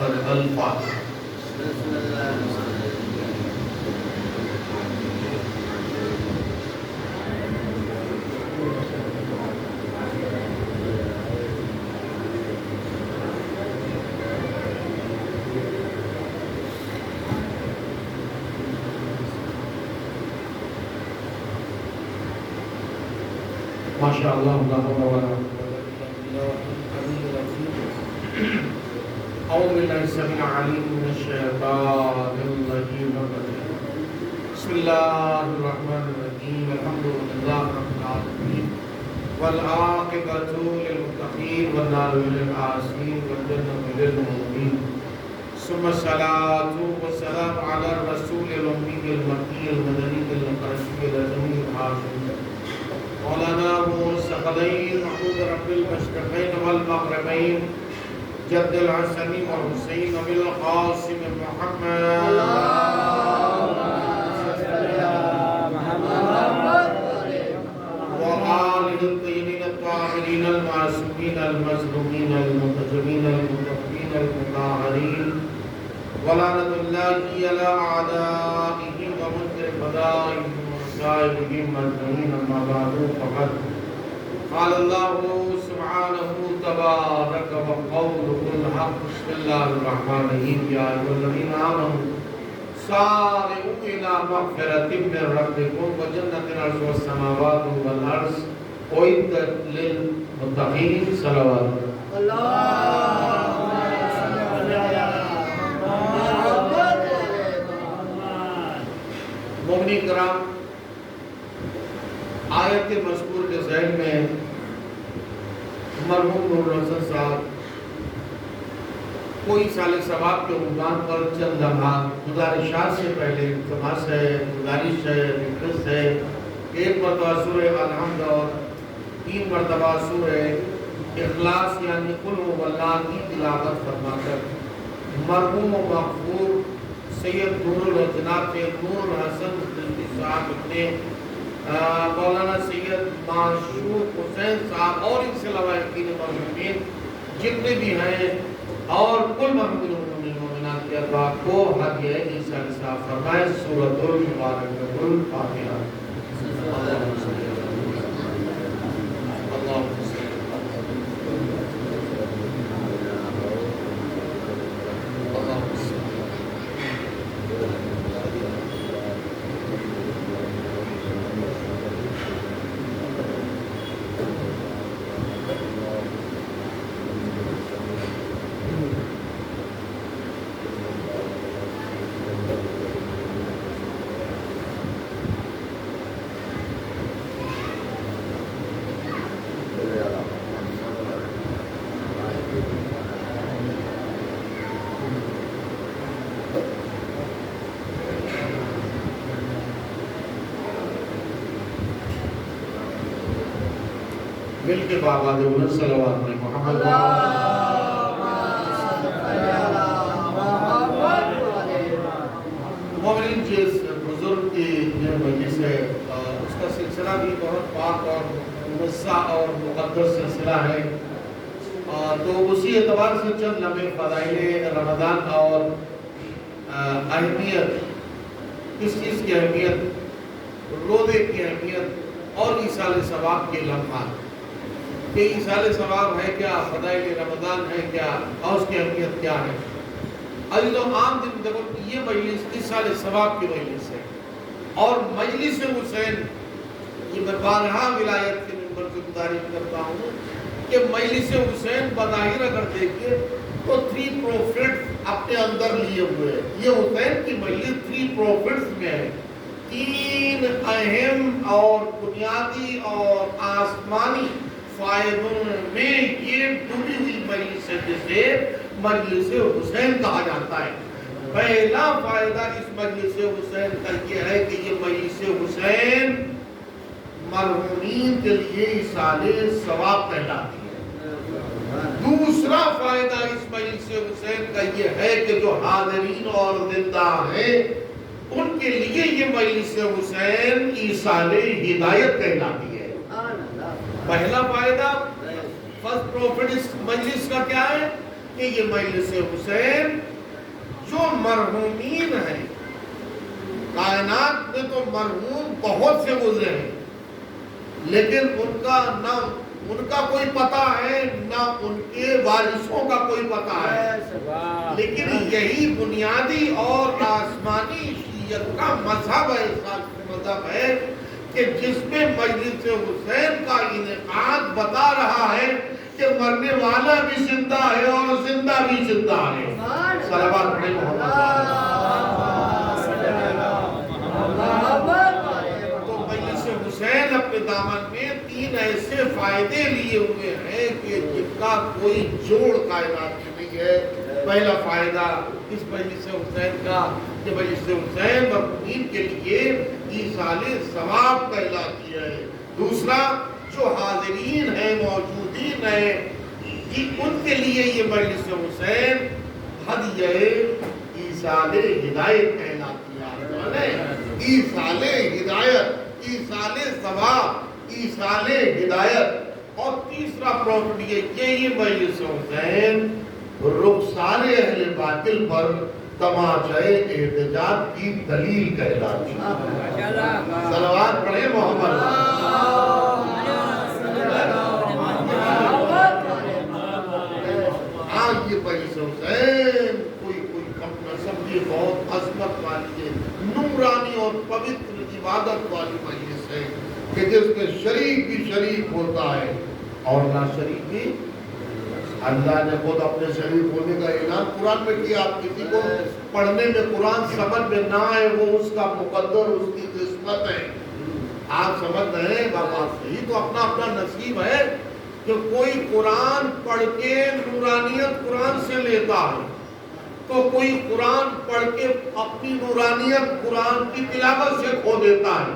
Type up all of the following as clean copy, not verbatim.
الفاتحہ۔ ماشاء اللہ اعوذ باللہ السمیع العلیم من الشیطان الرجیم بسم اللہ الرحمن الرحیم الحمد للہ رب العالمین والعاقبۃ للمتقین والنار للعاصین والجنۃ للمؤمنین ثم الصلاة والسلام علی الرسول الأمی المکی المدنی القرشی العظمی الحاشمی مولانا الثقلین محمود رب المشرقین والمغربین جد الحسن والحسین بالقاسم محمد وآلہ الطیبین الطاہرین المعصومین المظلومین المنتجبین المتقین المطہرین ولعنۃ اللہ علی اعدائہم ومنکر فدائہم وصائبہم اجمعین اما بعد فقد قال اللہ سبحانہ تبارک وقولہ الحق بسم اللہ الرحمن الرحیم یا ایھا الذین آمنوا سارعوا الی مغفرۃ من ربکم وجنۃ عرضها السماوات والارض اعدت للمتقین صلوات مومنین کرام، آیت مذکور کے ذہن میں مرحوم نور الحسن صاحب کوئی سال ثواب کے عنوان پر چند لمحات گزارشات سے پہلے التماس ہے، گزارش ہے، ریکویسٹ ہے کہ ایک مرتبہ سورہ الحمد اور 3 مرتبہ سورہ اخلاص یعنی قل هو اللہ کی تلاوت فرما کر مرحوم و مغفور سید نور جناب نور الحسن صاحب اپنے مولانا سید معشوق حسین صاحب اور ان سے علاوہ یقین مرحومین جتنے بھی ہیں اور کل مرحومین مومنات کے ارواح کو ہدیہ عیسیٰ صاحب فرمائے سورۃ المبارکۃ الفاتحہ۔ اللہم صلی مل کے بابا دے صلوات میں محمد مومنین جس بزرگ کی مجلس ہے اس کا سلسلہ بھی بہت پاک اور مقدس اور مقدس سلسلہ ہے، تو اسی اعتبار سے چند لمحے فضائل رمضان اور اہمیت، کس چیز کی اہمیت، روزے کی اہمیت اور ایصال ثواب کے لمحات کہ ایصال ثواب ہے کیا، فضائل رمضان ہے کیا اور اس کی اہمیت کیا ہے۔ عزیزوں، عام دن دیکھو یہ مجلس ایصال ثواب کی مجلس ہے اور مجلس حسین، یہ میں بارہا ولایت کے منبر سے گزارش کرتا ہوں کہ مجلس حسین بظاہر اگر دیکھیے تو 3 پروفٹس اپنے اندر لیے ہوئے ہیں۔ یہ حسین کی مجلس 3 پروفٹس میں ہے، 3 اہم اور بنیادی اور آسمانی فائدوں میں یہ ڈوبی ہوئی مجلس ہے جسے مجلس حسین کہا جاتا ہے۔ پہلا فائدہ اس مجلس حسین کا یہ ہے کہ یہ مجلس حسین مرحومین کے لیے ایصال ثواب کہلاتی ہے۔ دوسرا فائدہ اس مجلس حسین کا یہ ہے کہ جو حاضرین اور زندہ ہیں ان کے لیے یہ مجلس حسین ایصال ہدایت کہلاتی ہے۔ پہلا فائدہ فرسٹ پروفٹ اس مجلس کا کیا ہے کہ یہ مجلس حسین مرحومین ہیں، کائنات میں تو مرحوم بہت سے گزرے ہیں، لیکن ان کا کوئی پتہ ہے نہ ان کے وارثوں کا کوئی پتہ ہے، لیکن یہی بنیادی اور آسمانی شیعت کا مذہب ہے، مذہب ہے کہ جس میں مجلس حسین کا انعقاد بتا رہا ہے کہ مرنے والا بھی زندہ ہے اور زندہ بھی زندہ ہے۔ صلوات پڑھیں محمد۔ تو مجلس حسین اپنے دامن میں 3 ایسے فائدے لیے ہوئے ہیں کہ جن کا کوئی جوڑ کائنات میں نہیں ہے۔ پہلا فائدہ اس مجلس حسین کا کہ مجلس حسین مرحومین کے لیے ایصال ثواب کا اعلان کیا ہے۔ دوسرا، جو حاضرین ہیں، موجودین ہیں، ان کے لیے یہ مجلس حسین ہدیہ ایصال ہدایت کا اعلان کیا ہے۔ ایصال ہدایت، ایصال ثواب، ایصال ہدایت۔ اور تیسرا پراپرٹی ہے کہ یہ مجلس حسین رخسار اہل باطل پر تماچے احتجاج کی دلیل کا اعلان کیا۔ صلوات پڑھیں محمد۔ آج یہ مجلس حسین کوئی اپنا سمجھے بہت عظمت والی ہے، نورانی اور پوتر عبادت والی مجلس ہے کہ جس میں شریک بھی شریک ہوتا ہے اور نہ شریک بھی۔ اللہ نے خود اپنے شریک ہونے کا اعلان قرآن میں کیا۔ آپ کسی کو پڑھنے میں قرآن سمجھ میں نہ آئے، وہ اس کا مقدر، اس کی قسمت ہے۔ آپ سمجھ رہے ہیں بابا، یہی تو اپنا اپنا نصیب ہے کہ کوئی قرآن پڑھ کے نورانیت قرآن سے لیتا ہے، تو کوئی قرآن پڑھ کے اپنی نورانیت قرآن کی تلاوت سے کھو دیتا ہے۔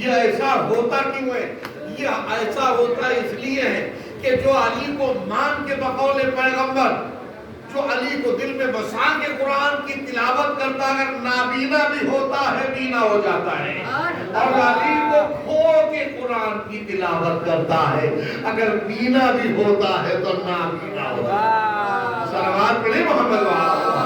یہ ایسا ہوتا کیوں ہے؟ یہ ایسا ہوتا اس لیے ہے کہ جو علی کو مان کے بقول پیغمبر، جو علی کو دل میں بسا کے قرآن کی تلاوت کرتا، اگر نابینا بھی ہوتا ہے بینا ہو جاتا ہے، اور علی کو کھو کے قرآن کی تلاوت کرتا ہے، اگر بینا بھی ہوتا ہے تو نابینا ہوتا ہے۔ صلوات پڑھیں محمد وآلہ۔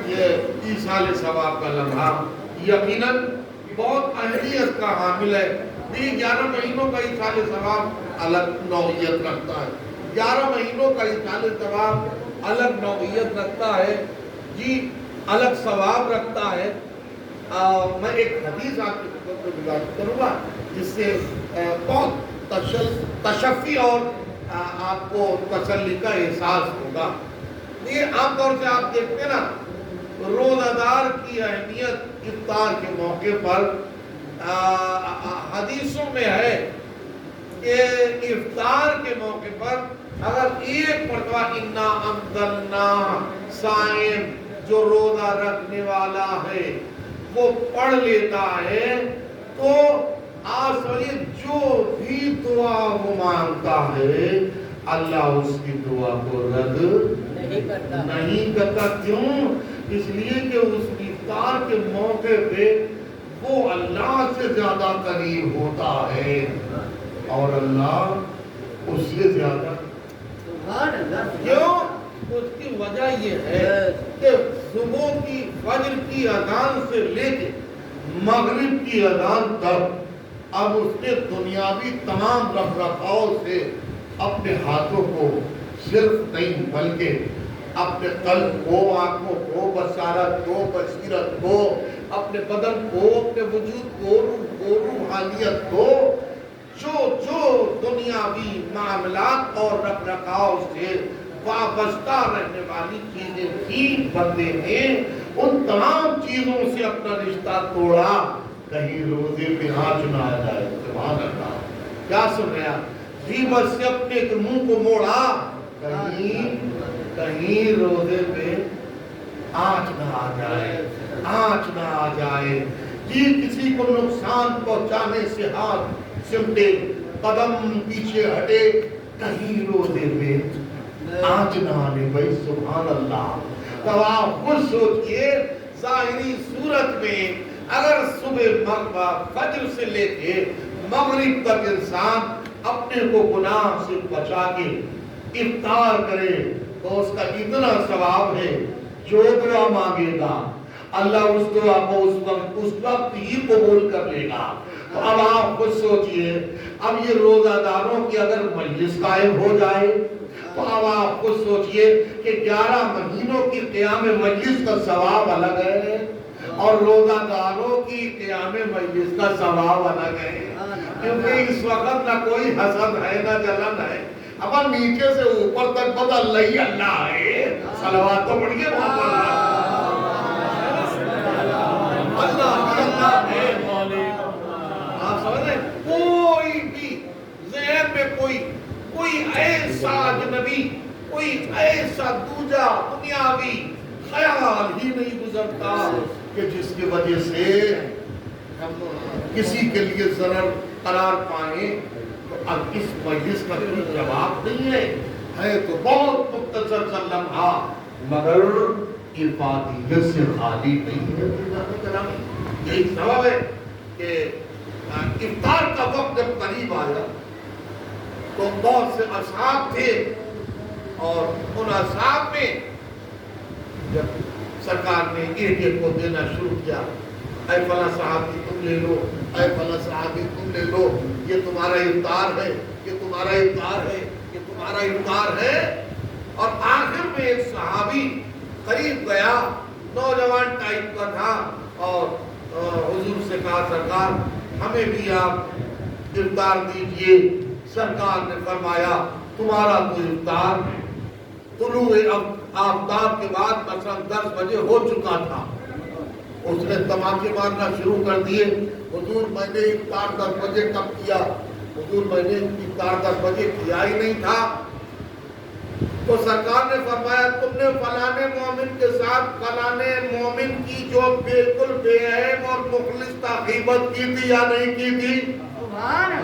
یہ ایصال ثواب کا لمحہ یقیناً بہت اہمیت کا حامل ہے۔ یہ 11 مہینوں کا ایصال ثواب الگ نوعیت رکھتا ہے، 11 مہینوں کا ایصال ثواب الگ نوعیت رکھتا ہے، جی الگ ثواب رکھتا ہے۔ میں ایک حدیث آپ کی خدمت میں گزارش کروں گا جس سے بہت تشفی اور آپ کو تسلی کا احساس ہوگا۔ یہ عام طور سے آپ دیکھتے ہیں نا، روزہ دار کی اہمیت افطار کے موقع پر حدیثوں میں ہے کہ افطار کے موقع پر اگر ایک مرتبہ انا انزلنا صائم، جو روزہ رکھنے والا ہے وہ پڑھ لیتا ہے تو آسوری جو بھی دعا وہ مانگتا ہے اللہ اس کی دعا کو رد نہیں کرتا۔ کیوں؟ اس لیے کہ اس افطار کے موقع پہ وہ اللہ سے زیادہ قریب ہوتا ہے اور اللہ اس سے زیادہ۔ کیوں؟ اس کی وجہ یہ ہے کہ صبح کی فجر کی اذان سے لے کے مغرب کی اذان تک اب اس نے دنیاوی تمام رکھ رکھاؤ سے اپنے ہاتھوں کو صرف نہیں بلکہ اپنے قلب کو، آنکھوں کو، بصارت کو، بصیرت کو، اپنے بدن کو، اپنے وجود کو، روح کو، روحانیت کو، جو دنیاوی معاملات اور رکھ رکھاؤ سے وابستہ رہنے والی چیزیں تھیں بندے نے ان تمام چیزوں سے اپنا رشتہ توڑا، کہیں روزے پہ آنچ نہ آ جائے۔ سبحان اللہ، کیا سن رہے آپ؟ غیبت سے اپنے منہ کو موڑا، کہیں روزے پہ آنچ نہ آ جائے، آنچ نہ آ جائے، جی کسی کو نقصان پہنچانے سے ہاتھ سمٹے، قدم پیچھے ہٹے، کہیں روزے پہ آنچ نہ آنے۔ بھائی سبحان اللہ، تو آپ خود سوچئے ظاہری صورت میں اگر صبح فجر سے لے کے مغرب تک انسان اپنے کو گناہ سے بچا کے افطار کرے تو اس کا اتنا ثواب ہے، جو دعا مانگے گا اللہ اس دعا کو اس وقت ہی قبول کر لے گا۔ تو اب آپ خود سوچئے، اب یہ روزہ داروں کی اگر مجلس قائم ہو جائے تو اب آپ خود سوچئے کہ 11 مہینوں کی قیام مجلس کا ثواب الگ ہے اور روزہ داروں کی قیام مجلس کا ثواب الگ ہے، کیونکہ اس وقت نہ کوئی حسد ہے نہ جلن ہے، اب نیچے سے اوپر تک بس اللہ ہی اللہ ہے۔ صلوات تو پڑھیے وہاں پر اللہ ہے۔ آپ سمجھ رہے ہیں؟ کوئی بھی ذہن میں کوئی ایسا اجنبی، کوئی ایسا دوجا دنیاوی خیال ہی نہیں گزرتا کہ جس کی وجہ سے کسی کے لیے ضرر قرار پائیں۔ تو اب اس مجلس کا کوئی جواب نہیں ہے تو بہت مختصر سا لمحہ، مگر افادیت سے خالی نہیں ہے۔ یہی سبب ہے کہ افطار کا وقت جب قریب آیا تو بہت سے اصحاب تھے اور ان اصحاب میں جب سرکار نے ایک ایک کو دینا شروع کیا، اے فلاں صحابی تم لے لو، اے فلاں صحابی تم لے لو، یہ تمہارا افطار ہے، یہ تمہارا افطار ہے، یہ تمہارا افطار ہے۔ اور آخر میں ایک صحابی قریب گیا، نوجوان ٹائپ کا تھا، اور حضور سے کہا سرکار ہمیں بھی آپ افطار دیجئے۔ سرکار نے فرمایا تمہارا تو افطار طلوع آفتاب کے بعد مثلا 10 بجے ہو چکا تھا۔ اس نے تماکے مارنا شروع کر دیے، حضور میں نے افطار 10 بجے کب کیا؟ حضور میں نے افطار 10 بجے کیا ہی نہیں تھا۔ تو سرکار نے فرمایا تم نے فلانے مومن کے ساتھ فلانے مومن کی جو بالکل بے عیب اور مخلص غیبت کی تھی یا نہیں کی تھی؟ واہ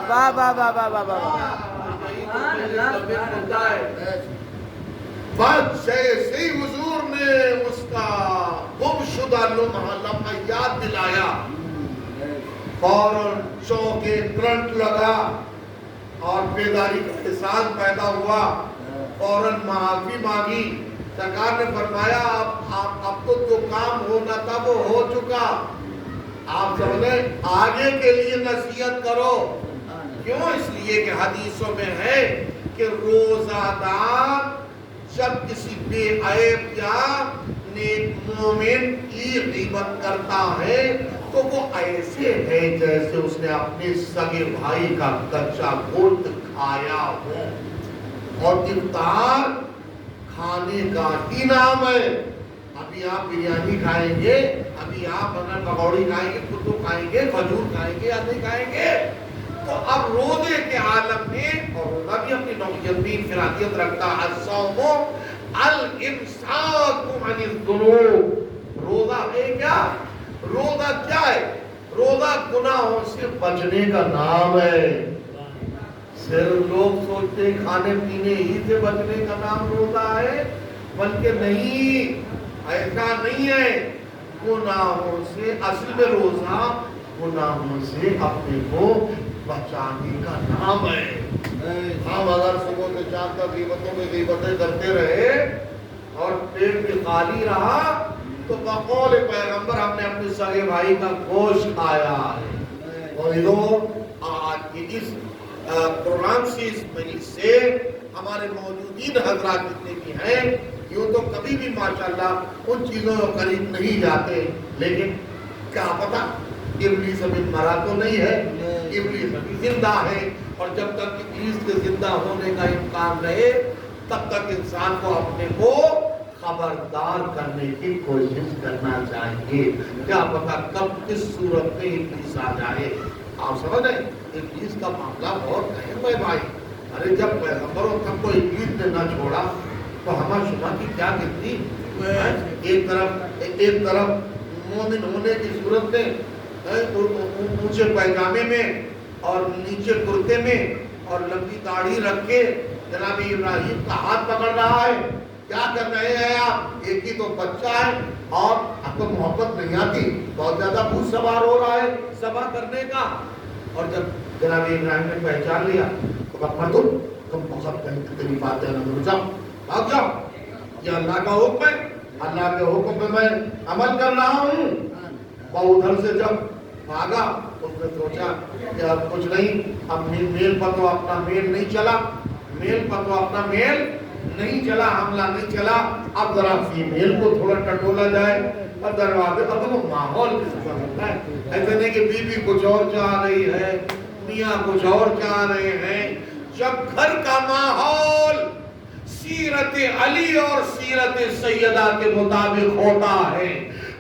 واہ واہ واہ واہ واہ۔ بس جیسے ہی حضور نے اس کا گم شدہ لمحہ یاد دلایا، فوراً چونکے کرنٹ لگا اور بیداری کا احساس پیدا ہوا، فوراً معافی مانگی۔ سرکار نے فرمایا اب تو جو کام ہونا تھا وہ ہو چکا، آپ سمجھیں آگے کے لیے نصیحت کرو۔ کیوں؟ اس لیے کہ حدیثوں میں ہے کہ روزہ دار جب کسی بے عیب یا نیک مومن کی غیبت کرتا ہے تو وہ ایسے ہے جیسے اس نے اپنے سگے بھائی کا کچا گوشت کھایا ہو۔ اور افطار کھانے کا ہی نام ہے۔ ابھی آپ بریانی کھائیں گے، ابھی آپ اگر پکوڑی کھائیں گے، کتو کھائیں گے، کھجور کھائیں گے یا نہیں کھائیں گے، تو اب روزے کے عالم میں، اور روزہ بھی اپنی نوعیت میں انفرادیت رکھتا ہے، الصوم الامساک عن الذنوب۔ روزہ ہے کیا؟ روزہ کیا ہے؟ روزہ گناہوں سے بچنے کا نام ہے۔ صرف لوگ سوچتے ہیں کھانے پینے ہی سے بچنے کا نام روزہ ہے، بلکہ نہیں، ایسا نہیں ہے۔ گناہوں سے، اصل میں روزہ گناہوں سے اپنے کو بچانے کا نام ہے۔ ہم اگر صبح سے شام تک غیبتوں میں غیبتیں کرتے رہے اور پیٹ بھی خالی رہا تو بقول پیغمبر ہم نے اپنے سگے بھائی کا گوشت کھایا ہے۔ اور آج کی اس پروگرام سے، اس مجلس سے ہمارے موجودین حضرات جتنے بھی ہیں، یوں تو کبھی بھی ماشاءاللہ ان چیزوں کے قریب نہیں جاتے، لیکن کیا پتا ابلیس ابھی مرا تو نہیں ہے، ابلیس ابھی زندہ ہے، اور جب تک ابلیس کے زندہ ہونے کا امکان رہے تب تک انسان کو اپنے کو خبردار کرنے کی کوشش کرنا چاہیے۔ کیا پتا کب کس صورت میں ابلیس آ جائے۔ آپ سمجھ رہے ہیں ابلیس کا معاملہ بہت اہم ہے بھائی۔ ارے جب پیغمبروں تک کو ابلیس نے نہ چھوڑا تو ہمارا شما کی کیا گنتی؟ ایک طرف مومن ہونے کی صورت میں اونچے پیجامے میں اور نیچے کرتے میں اور لمبی داڑھی رکھ کے جناب ابراہیم کا ہاتھ پکڑ رہا ہے۔ کیا کر رہے ہیں آپ؟ ایک ہی تو بچہ ہے اور آپ کو محبت نہیں آتی، بہت زیادہ بھوت سوار ہو رہا ہے ذبح کرنے کا، اور جب جناب ابراہیم نے پہچان لیا تو کہا مردو تم بہت تیری باتیں نہ جاؤ بھاگ جاؤ، یہ اللہ کا حکم ہے، اللہ کے حکم پہ میں عمل کر رہا ہوں۔ وہ ادھر سے جب بھاگا اس نے سوچا کہ اب کچھ نہیں، اب میل پر تو اپنا میل نہیں چلا، میل پر تو اپنا میل نہیں چلا، حملہ نہیں چلا، اب ذرا فیمیل کو تھوڑا ٹٹولا جائے، اب دروازے اب وہ ماحول کس کا ہوتا ہے، ایسے نہیں کہ بیوی کچھ اور چاہ رہی ہے، میاں کچھ اور چاہ رہے ہیں۔ جب گھر کا ماحول سیرت علی اور سیرت سیدہ کے مطابق ہوتا ہے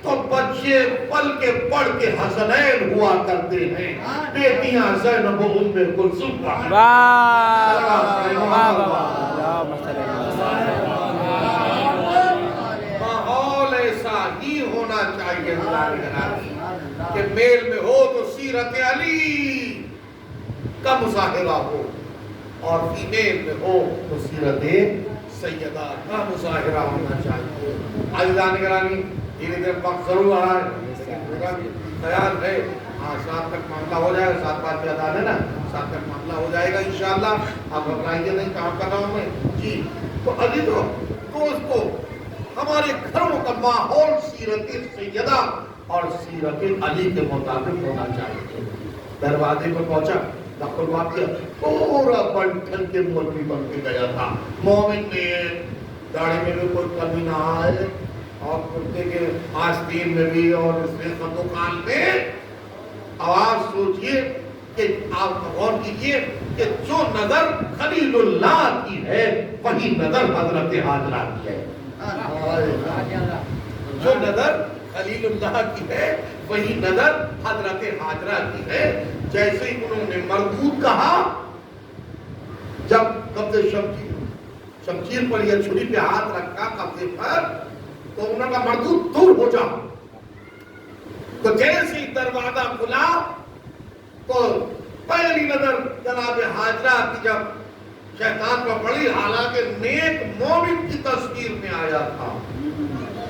تو بچے پل کے پڑھ کے حسنین ہوا کرتے ہیں، بیٹیاں زینب و ام کلثوم کا ماحول ایسا ہی ہونا چاہیے کہ میل میں ہو تو سیرت علی کا مظاہرہ ہو اور فیمیل میں ہو تو سیرت سیدہ کا مظاہرہ ہونا چاہیے۔ عزیزان گرامی دھیرے دھیرے وقت ضرور آ رہا ہے، میرا خیال ہے سات تک معاملہ ہو جائے گا، 7 بات یاد آ ہے نا، 7 تک معاملہ ہو جائے گا انشاءاللہ۔ آپ گھبرائیے نہیں، کام کر رہا ہوں میں جی۔ تو عزیزو دوستو، ہمارے گھروں کا ماحول سیرت سیدہ اور سیرت علی کے مطابق ہونا چاہیے۔ دروازے پر پہنچا، دخل واقعہ پورا بنٹھن کے مولوی بن کے گیا تھا، مومن میں داڑھی میں بھی کوئی کمی نہ آئے اور کرتے کے آستین میں بھی اور اس میں خط و خال میں۔ آواز سوچئے کہ آپ غور کیجئے کہ جو نظر خلیل اللہ کی ہے وہی نظر حضرت حاجرہ کی ہے، جو نظر خلیل اللہ کی ہے وہی نظر حضرت حاجرہ کی ہے۔ جیسے ہی انہوں نے مردود کہا، جب قبض شمشیر پر یا چھری پہ ہاتھ رکھا قبضے پر، تو انہوں نے مردود دور ہو جا۔ تو جیسے ہی دروازہ کھلا تو پہلی نظر جناب حاجرہ کی جب شیطان پر پڑی، حالانکہ نیک مومن کی تصویر میں آیا تھا،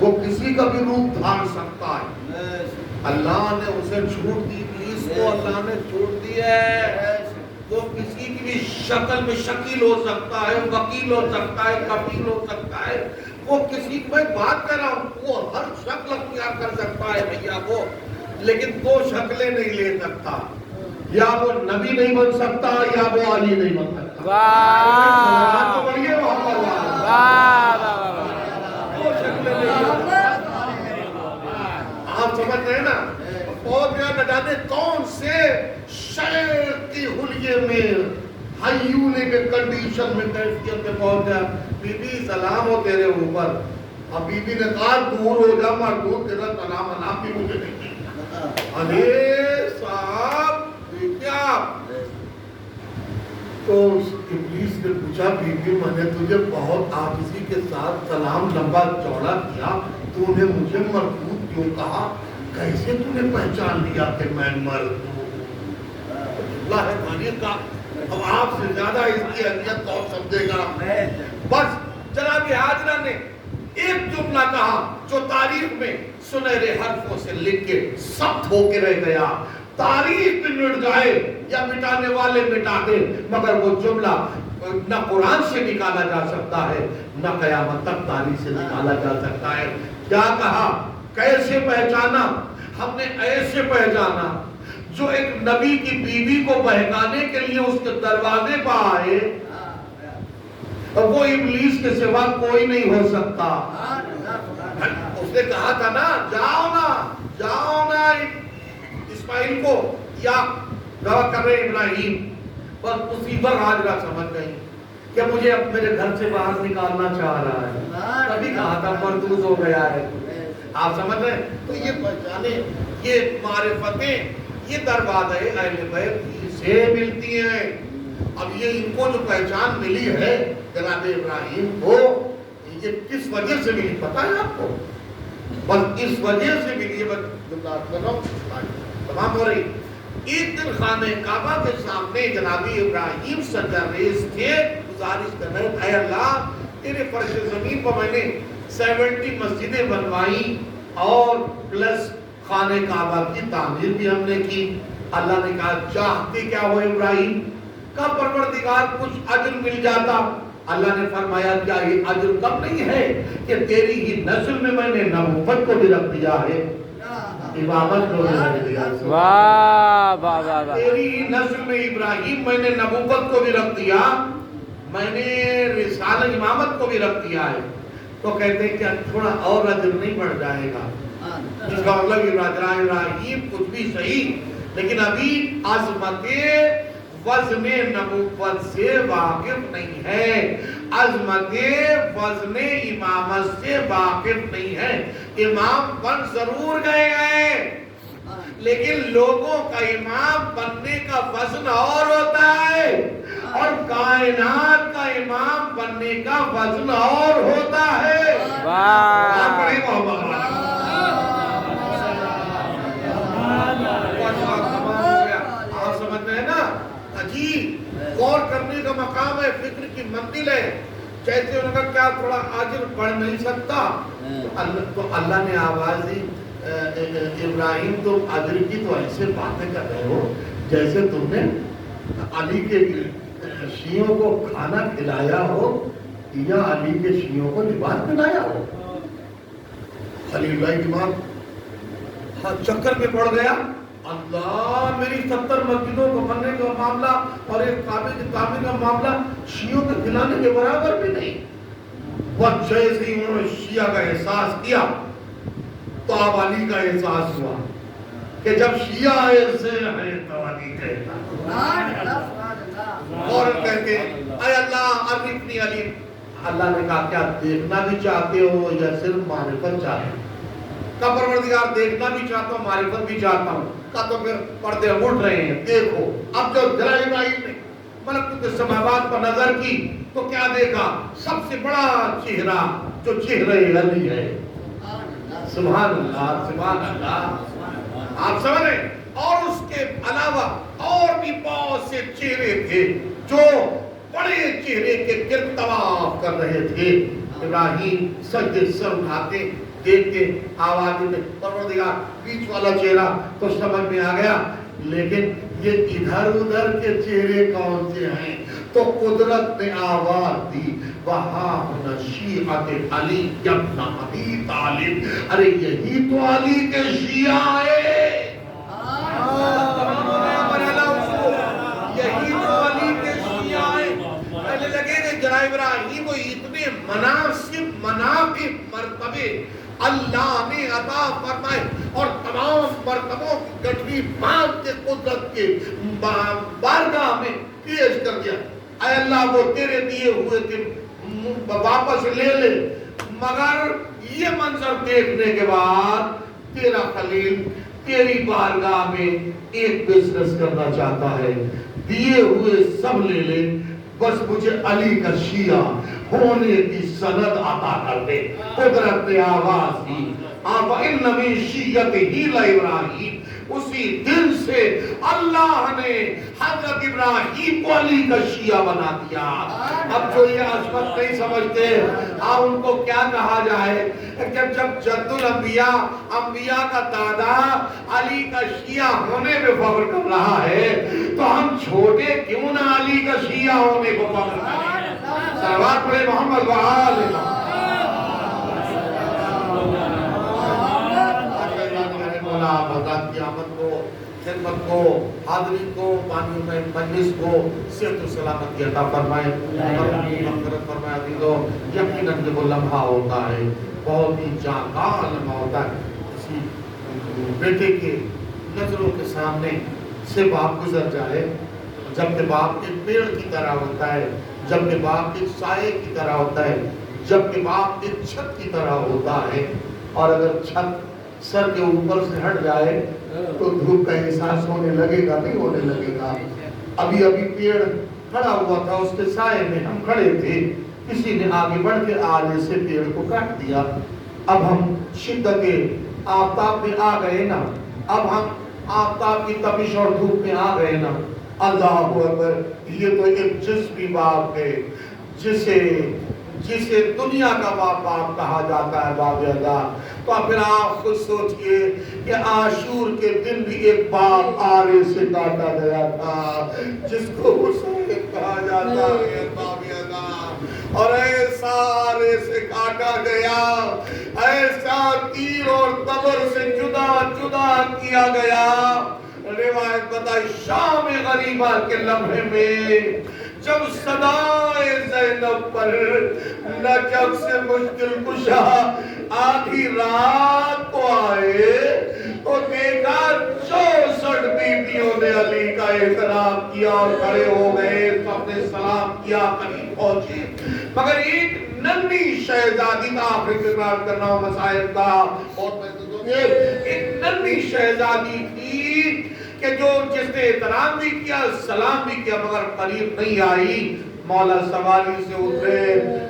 وہ کسی کا بھی روپ دھار سکتا ہے، اللہ نے اسے چھوٹ دی، ابلیس کو اللہ نے چھوٹ دی ہے، وہ کسی کی بھی شکل میں شکیل ہو سکتا ہے، وکیل ہو سکتا ہے، کفیل ہو سکتا ہے، وہ کسی کو میں بات کر رہا ہوں، وہ ہر شکل اختیار کر سکتا ہے بھیا وہ، لیکن 2 شکلیں نہیں لے سکتا، یا وہ نبی نہیں بن سکتا یا وہ علی نہیں بن سکتا۔ آپ سمجھ رہے ہیں نا؟ اور نہ جانے کون سے شعر کی حلیے میں حیونے کے کنڈیشن میں کیفیت میں پہنچ گیا۔ بی بی سلام ہو تیرے اوپر، اب بی بی نے کہا دور ہو جا مردود، تیرا سلام انام بھی مجھے نہیں۔ ارے صاحب کیا؟ تو ابلیس نے پوچھا بی بی میں نے تجھے بہت عاجزی کے ساتھ سلام لمبا چوڑا کیا، تو نے مجھے مردود کیوں کہا؟ کیسے تو نے پہچان لیا کہ میں مرد ہوں؟ اللہ ہے خالق کا، اب آپ سے زیادہ اس کی اہمیت کون سمجھے گا؟ بس جناب حاجرہ نے ایک جملہ کہا جو تاریخ میں سنہرے حرفوں سے لکھ کے ثبت ہو کے رہ گیا۔ تاریخ میں مٹ جائے یا مٹانے والے مٹا دے، مگر وہ جملہ نہ قرآن سے نکالا جا سکتا ہے نہ قیامت تک تاریخ سے نکالا جا سکتا ہے۔ کیا کہا؟ کیسے پہچانا؟ ہم نے ایسے پہچانا جو ایک نبی کی بیوی کو بہکانے کے لیے اس کے دروازے پر آئے، وہ ابلیس کے سوا کوئی نہیں ہو سکتا۔ اس نے کہا تھا نا جاؤ نا اسماعیل کو، یا گواہ کر رہے ابراہیم، بس اسی پر حاجرہ سمجھ گئی کہ مجھے اب میرے گھر سے باہر نکالنا چاہ رہا ہے، تبھی کہا تھا مردود ہو گیا ہے۔ آپ سمجھ رہے ہیں؟ تو یہ پہچانے، یہ معرفتیں، یہ دروازے اہل بیت سے ملتی ہیں۔ اب یہ ان کو جو پہچان ملی ہے جناب ابراہیم کو، یہ کس وجہ سے ملی پتہ ہے آپ کو؟ بس اس وجہ سے ملی ہے، تمام ہو رہی۔ ایک دن خانہ کعبہ کے سامنے جناب ابراہیم سجدہ ریز تھے، گزارش کر رہے اے اللہ تیرے فرش زمین پر میں نے 70 مسجدیں بنوائی اور پلس خانہ کعبہ کی تعمیر بھی ہم نے کی، اللہ نے کہا چاہتے کیا ہو ابراہیم؟ کا پروردگار کچھ اجر مل جاتا۔ اللہ نے فرمایا کیا یہ اجر کم نہیں ہے کہ تیری ہی نسل میں میں نے نبوت کو بھی رکھ دیا ہے، امامت کو بھی رکھ دیا ہے۔ واہ واہ واہ واہ، تیری ہی نسل میں ابراہیم میں نے نبوت کو بھی رکھ دیا، میں نے رسالہ امامت کو بھی رکھ دیا ہے۔ تو کہتے ہیں کہ تھوڑا اور اجر نہیں بڑھ جائے گا؟ اس کا مطلب ابراہیم کچھ بھی صحیح، لیکن ابھی عظمت وزن نبوت سے واقف نہیں ہے، عظمت وزن امامت سے واقف نہیں ہے۔ امام بن ضرور گئے ہیں، لیکن لوگوں کا امام بننے کا وزن اور ہوتا ہے، اور کائنات کا امام بننے کا وزن اور ہوتا ہے۔ واہ، آپ سمجھتے ہیں نا؟ عجیب غور کرنے کا مقام ہے، فکر کی منزل ہے۔ جیسے ان کا کیا تھوڑا اجر بڑھ نہیں سکتا؟ تو اللہ نے آواز دی ابراہیم تم اجر کی تو ایسے باتیں کر رہے ہو جیسے تم نے علی کے شیعوں کو کھانا کھلایا ہو یا علی کے شیعوں کو لباس پہنایا ہو۔ خلیل اللہ امام چکر میں پڑ گیا، اللہ میری 70 مسجدوں کو بننے کا معاملہ اور ایک کعبے کی تعمیر کا معاملہ شیعوں کے کھلانے کے برابر بھی نہیں۔ وہ جیسے ہی انہوں نے شیعہ کا احساس کیا تو اب علی کا احساس ہوا کہ جب شیعہ ایسے ہیں تو علی کہتا اور کہتے اے اللہ عرفنی علی۔ اللہ نے کہا کیا دیکھنا بھی چاہتے ہو یا صرف معرفت چاہتے ہو؟ کا پروردگار دیکھنا بھی چاہتا ہوں معرفت بھی چاہتا ہوں۔ کہا تو پھر پردے اٹھ رہے ہیں، دیکھو۔ اب جو جلال ابراہیم نے ملکوت السماوات پر نظر کی تو کیا دیکھا؟ سب سے بڑا چہرہ جو چہرہ علی ہے۔ سبحان اللہ سبحان اللہ، آپ سمجھ رہے ہیں؟ اور اس کے علاوہ اور بھی بہت سے چہرے تھے جو بڑے چہرے کے گرد طواف کر رہے تھے۔ ابراہیم سجدے سر اٹھاتے دیکھ کے آواز میں پروردگار بیچ والا چہرہ تو سمجھ میں آ گیا، لیکن یہ ادھر ادھر کے چہرے کون سے ہیں؟ تو قدرت نے آواز دی وَهَا شِيعَةِ عَلِيٍّ ابْنَ أَبِي طَالِبٍ، ارے یہی تو علی کے شیعہ ہیں، یہی تو علی کے شیعہ ہیں۔ پہلے لگے کہ جناب ابراہیم کو اتنے مناسب مناقب مرتبے اللہ نے عطا فرمائے اور تمام مرتبوں کی گٹھری باندھ کے قدرت کے بارگاہ میں پیش کر دیا۔ اے اللہ وہ تیرے دیے ہوئے تھے واپس لے لے، مگر یہ منظر دیکھنے کے بعد تیرا خلیل تیری بارگاہ میں ایک بزنس کرنا چاہتا ہے، دیے ہوئے سب لے لے، بس مجھے علی کا شیعہ ہونے کی سند عطا کر دے۔ قدرت نے آواز دی فَإِنَّ مِن شِيَّتِهِ لَإِبْرَاهِيمَ، اسی دن سے اللہ نے حضرت ابراہیم کو علی کا شیعہ بنا دیا۔ اب جو یہ عظمت نہیں سمجھتے اب ان کو کیا کہا جائے؟ جب جد الانبیاء انبیاء کا دادا علی کا شیعہ ہونے میں فخر کر رہا ہے تو ہم چھوٹے کیوں نہ علی کا شیعہ ہونے کو فخر کریں؟ صلوات پڑھے محمد وآلہ۔ اللہ قیامت کو، خدمت کو، حاضری کو، پانی میں مجلس کو صحت و سلامتی عطا فرمائے، مغفرت فرمائے۔ عزیزو یقیناً جب وہ لمحہ ہوتا ہے بہت ہی جاندار لمحہ ہوتا ہے، کسی بیٹے کے نظروں کے سامنے سے باپ گزر جائے، جبکہ باپ ایک پیڑ کی طرح ہوتا ہے، جبکہ باپ ایک سائے کی طرح ہوتا ہے، جبکہ باپ ایک چھت کی طرح ہوتا ہے، اور اگر چھت سر کے اوپر سے ہٹ جائے تو دھوپ کا احساس ہونے لگے گا نہیں ہونے لگے گا۔ ابھی ابھی پیڑ کھڑا ہوا تھا، اس کے سائے میں ہم کھڑے تھے، کسی نے آگے بڑھ کے آلے سے پیڑ کو کاٹ دیا، اب ہم شدت آفتاب میں آ گئے نا، اب ہم آفتاب کی تپش اور دھوپ میں آ گئے نا۔ اللہ اکبر، یہ تو ایک جسمی باپ ہے جسے جسے دنیا کا باپ کہا جاتا ہے باب ادا. تو پھر آپ خود سوچئے کہ عاشور کے دن بھی ایک باپ آرے سے کاٹا گیا تھا جس کو حسین کہا جاتا ہے باب ادا. اور ایسا آرے سے کاٹا گیا, ایسا تیر اور تبر سے جدا جدا کیا گیا. روایت بتائی شام غریبہ کے لمحے میں جب صدائے زینب پر نجف سے مشکل کشا آدھی رات کو آئے تو دیکھا 64 بیویوں نے علی کا احترام کیا اور کھڑے ہو گئے, سب نے سلام کیا, قریب پہنچے. مگر ایک ننھی شہزادی کا آخری کردار کرنا ہو مسائل کا, اور میں تو ایک ننھی شہزادی تھی کہ جو جس نے احترام بھی کیا, سلام بھی کیا, مگر قریب نہیں آئی. مولا سواری سے اترے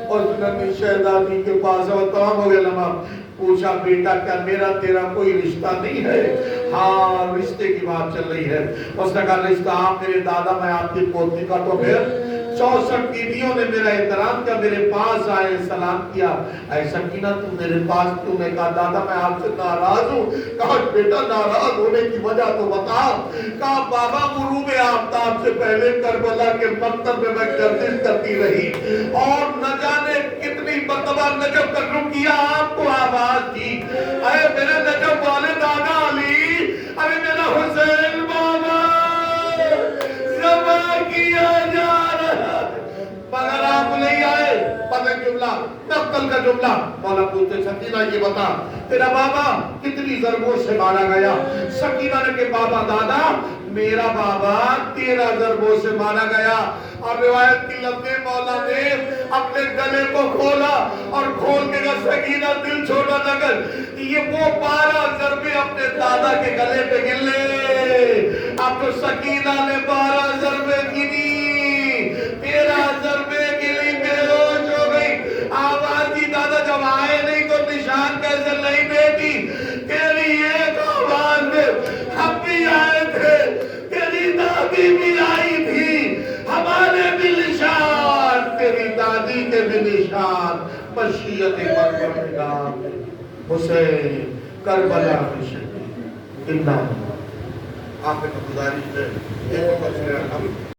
اور ننھی شہزادی کے پاس وہ تمام ہو گیا لمحہ. پوچھا بیٹا کیا میرا تیرا کوئی رشتہ نہیں ہے؟ ہاں رشتے کی بات چل رہی ہے. اس نے کہا رشتہ آپ میرے دادا میں آپ کی پوتی کا. تو پھر 64 بیویوں نے میرا احترام کیا, میرے پاس آئے, سلام کیا. ایسا کی نا تم میرے پاس کیوں؟ نے کہا دادا میں آپ سے ناراض ہوں. کہا بیٹا ناراض ہونے کی وجہ تو بتا. کہا بابا غروب آفتاب سے پہلے کربلا کے مکتب میں گردش کرتی رہی اور نہ جانے کتنی مرتبہ نجف کا رخ کیا, آپ کو آواز دی اے میرے نجف والے دادا علی, ارے میرا حسین بابا ذبح کیا جا رہا, مگر آپ نہیں آئے. پتہ جملہ نقل کا جملہ. مولا پوچھتے سکینہ یہ بتا تیرا بابا کتنی ضربوں سے مارا گیا؟ سکینہ نے کہ بابا دادا میرا بابا 13 ضربوں سے مارا گیا. اور روایت کی لفظ مولا نے اپنے گلے کو کھولا اور کھول کے کہا سکینہ دل چھوٹا نہ کر, یہ وہ 12 ضربے اپنے دادا کے گلے پہ گن لے. اب تو سکینہ نے 12 ضربے گنی, 13 ضربے گنی, بے ہوش ہو گئی. آواز دی دادا جب آئے نہیں تو نشان کیسے نہیں بیٹی؟ تیری ایک آواز میں ہم بھی آئے تھے, تیری دادی بھی آئی تھی, ہمارے بھی نشان, تیری دادی کے بھی نشان. مشیت پروردگار حسین کربلا میں شہید. آخر میں گزارش ہے